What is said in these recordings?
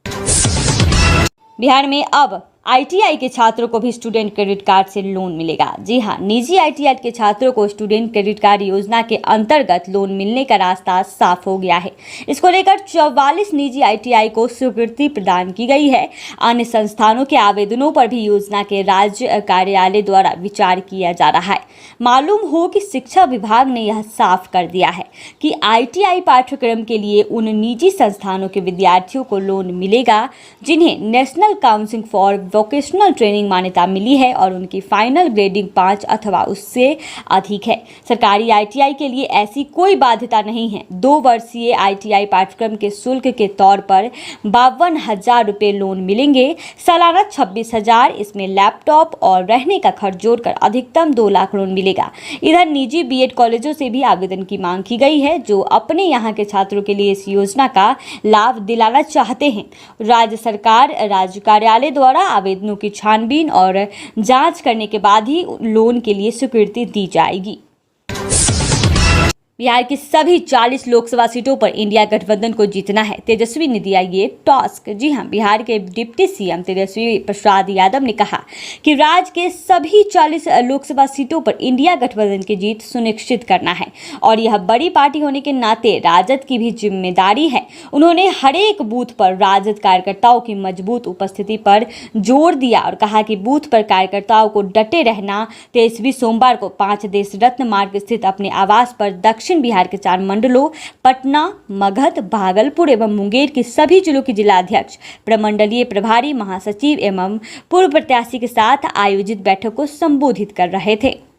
बिहार में अब आईटीआई के छात्रों को भी स्टूडेंट क्रेडिट कार्ड से लोन मिलेगा। जी हां, निजी आईटीआई के छात्रों को स्टूडेंट क्रेडिट कार्ड योजना के अंतर्गत लोन मिलने का रास्ता साफ हो गया है। इसको लेकर 44 निजी आईटीआई को स्वीकृति प्रदान की गई है। अन्य संस्थानों के आवेदनों पर भी योजना के राज्य कार्यालय द्वारा विचार किया जा रहा है। मालूम हो कि शिक्षा विभाग ने यह साफ कर दिया है कि आईटीआई पाठ्यक्रम के लिए उन निजी संस्थानों के विद्यार्थियों को लोन मिलेगा जिन्हें national council for vocational training मान्यता मिली है और उनकी फाइनल ग्रेडिंग 5 अथवा उससे अधिक है। सरकारी आईटीआई के लिए ऐसी कोई बाध्यता नहीं है। 2 वर्षीय आईटीआई पाठ्यक्रम के शुल्क के तौर पर 52,000 रुपये लोन मिलेंगे, सालाना 26,000। इसमें लैपटॉप और रहने का खर्च जोड़कर अधिकतम 2 लाख लोन मिलेगा। इधर निजी बीएड कॉलेजों से भी आवेदन की मांग की गई है जो अपने यहाँ के छात्रों के लिए इस योजना का लाभ दिलाना चाहते हैं। राज्य सरकार राज्य कार्यालय द्वारा आवेदनों की छानबीन और जांच करने के बाद ही लोन के लिए स्वीकृति दी जाएगी। बिहार की सभी 40 लोकसभा सीटों पर इंडिया गठबंधन को जीतना है, तेजस्वी ने दिया ये टास्क। जी हां, बिहार के डिप्टी सीएम तेजस्वी प्रसाद यादव ने कहा कि राज्य के सभी 40 लोकसभा सीटों पर इंडिया गठबंधन की जीत सुनिश्चित करना है और यह बड़ी पार्टी होने के नाते राजद की भी जिम्मेदारी है। उन्होंने हर एक बूथ पर राजद कार्यकर्ताओं की मजबूत उपस्थिति पर जोर दिया और कहा कि बूथ पर कार्यकर्ताओं को डटे रहना। तेजस्वी सोमवार को 5 देश रत्न मार्ग स्थित अपने आवास पर दक्षिण बिहार के 4 मंडलों पटना, मगध, भागलपुर एवं मुंगेर के सभी जिलों के जिलाध्यक्ष, प्रमंडलीय प्रभारी, महासचिव एवं पूर्व प्रत्याशी के साथ आयोजित बैठक को संबोधित कर रहे थे।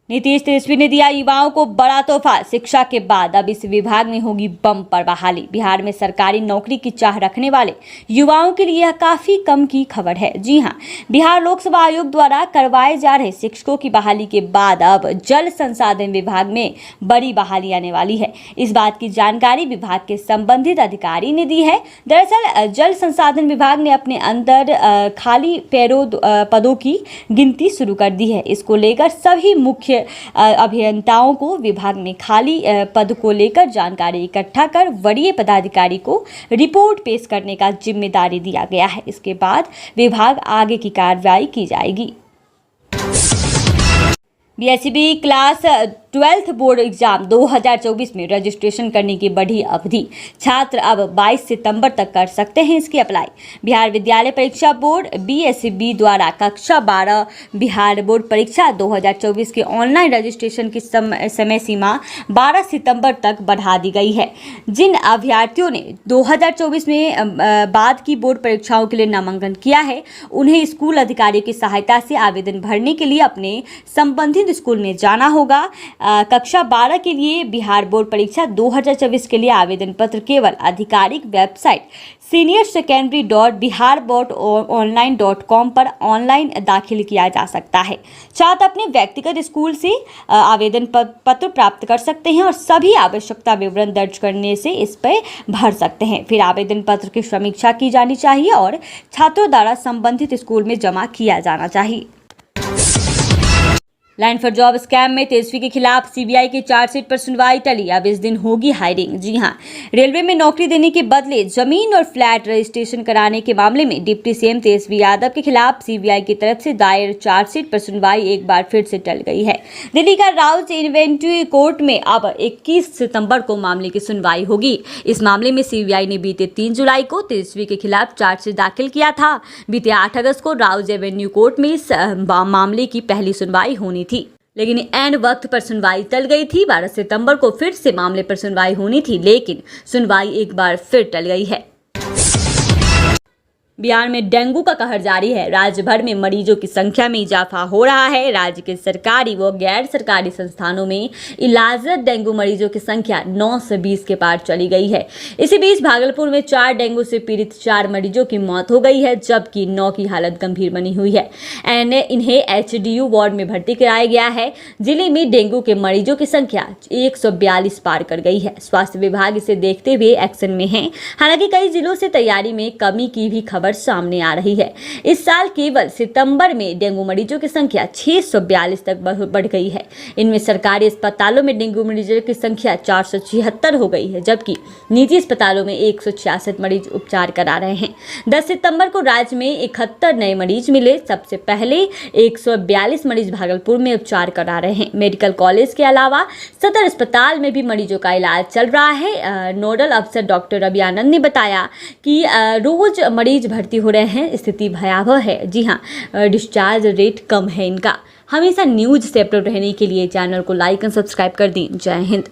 नीतीश तेजस्वी ने दिया युवाओं को बड़ा तोहफा। शिक्षा के बाद अब इस विभाग में होगी बम्पर बहाली। बिहार में सरकारी नौकरी की चाह रखने वाले युवाओं के लिए यह काफी कम की खबर है। जी हां, बिहार लोकसभा आयोग द्वारा करवाए जा रहे शिक्षकों की बहाली के बाद अब जल संसाधन विभाग में बड़ी बहाली आने वाली है। इस बात की जानकारी विभाग के संबंधित अधिकारी ने दी है। दरअसल जल संसाधन विभाग ने अपने अंदर खाली पदों की गिनती शुरू कर दी है। इसको लेकर सभी मुख्य अभियंताओं को विभाग में खाली पद को लेकर जानकारी इकट्ठा कर वरीय पदाधिकारी को रिपोर्ट पेश करने का जिम्मेदारी दिया गया है। इसके बाद विभाग आगे की कार्रवाई की जाएगी। BSEB class 12th board exam 2024 में रजिस्ट्रेशन करने की बढ़ी अवधि। छात्र अब 22 सितंबर तक कर सकते हैं इसकी अप्लाई। बिहार विद्यालय परीक्षा बोर्ड बीएसईबी द्वारा कक्षा 12 बिहार बोर्ड परीक्षा 2024 के ऑनलाइन रजिस्ट्रेशन की समय सीमा 12 सितंबर तक बढ़ा दी गई है। जिन अभ्यर्थियों ने 2024 में बाद की बोर्ड परीक्षाओं के लिए नामांकन किया है उन्हें स्कूल अधिकारियों की सहायता से आवेदन भरने के लिए अपने संबंधित स्कूल में जाना होगा। कक्षा 12 के लिए बिहार बोर्ड परीक्षा 2024 के लिए आवेदन पत्र केवल आधिकारिक वेबसाइट seniorsekandary.biharboardonline.com पर ऑनलाइन दाखिल किया जा सकता है। छात्र अपने व्यक्तिगत स्कूल से आवेदन पत्र प्राप्त कर सकते हैं और सभी आवश्यकता विवरण दर्ज करने से इस पर भर सकते हैं। फिर आवेदन पत्र की समीक्षा की जानी चाहिए और छात्रों द्वारा संबंधित स्कूल में जमा किया जाना चाहिए। लैंड फॉर जॉब स्कैम में तेजस्वी के खिलाफ सीबीआई की चार्जशीट पर सुनवाई टली। अब इस दिन होगी हायरिंग। जी हां, रेलवे में नौकरी देने के बदले जमीन और फ्लैट रजिस्ट्रेशन कराने के मामले में डिप्टी सीएम तेजस्वी यादव के खिलाफ सीबीआई की तरफ से दायर चार्जशीट पर सुनवाई एक बार फिर से टल गई है। दिल्ली का राउज इन्वेंट्री कोर्ट में अब 21 सितंबर को मामले की सुनवाई होगी। इस मामले में सीबीआई ने बीते 3 जुलाई को तेजस्वी के खिलाफ चार्जशीट दाखिल किया था। बीते 8 अगस्त को राउज एवेन्यू कोर्ट में इस मामले की पहली सुनवाई होनी थी, लेकिन एंड वक्त पर सुनवाई टल गई थी। 12 सितंबर को फिर से मामले पर सुनवाई होनी थी, लेकिन सुनवाई एक बार फिर टल गई है। बिहार में डेंगू का कहर जारी है। राज्य भर में मरीजों की संख्या में इजाफा हो रहा है। राज्य के सरकारी व गैर सरकारी संस्थानों में इलाजरत डेंगू मरीजों की संख्या 9 से 20 के पार चली गई है। इसी बीच भागलपुर में 4 डेंगू से पीड़ित 4 मरीजों की मौत हो गई है, जबकि 9 की हालत गंभीर बनी हुई है। इन्हें एचडीयू वार्ड में भर्ती कराया गया है। जिले में डेंगू के मरीजों की संख्या 142 पार कर गई है। स्वास्थ्य विभाग इसे देखते हुए एक्शन में है। हालांकि कई जिलों से तैयारी में कमी की भी खबर खबर सामने आ रही है। इस साल केवल सितंबर में डेंगू मरीजों की संख्या 642 तक बढ़ गई है। इनमें सरकारी अस्पतालों में डेंगू मरीजों की संख्या 476 हो गई है, जबकि निजी अस्पतालों में 166 मरीज उपचार करा रहे हैं। 10 सितंबर को राज्य में 71 नए मरीज मिले। सबसे पहले 142 मरीज भागलपुर में उपचार करा रहे हैं। मेडिकल कॉलेज के अलावा सदर अस्पताल में भी मरीजों का इलाज चल रहा है। नोडल अफसर डॉक्टर रवि आनंद ने बताया कि रोज मरीज भर्ती हो रहे हैं, स्थिति भयावह है। जी हाँ, डिस्चार्ज रेट कम है इनका। हमेशा न्यूज से अपडेट रहने के लिए चैनल को लाइक एंड सब्सक्राइब कर दें। जय हिंद।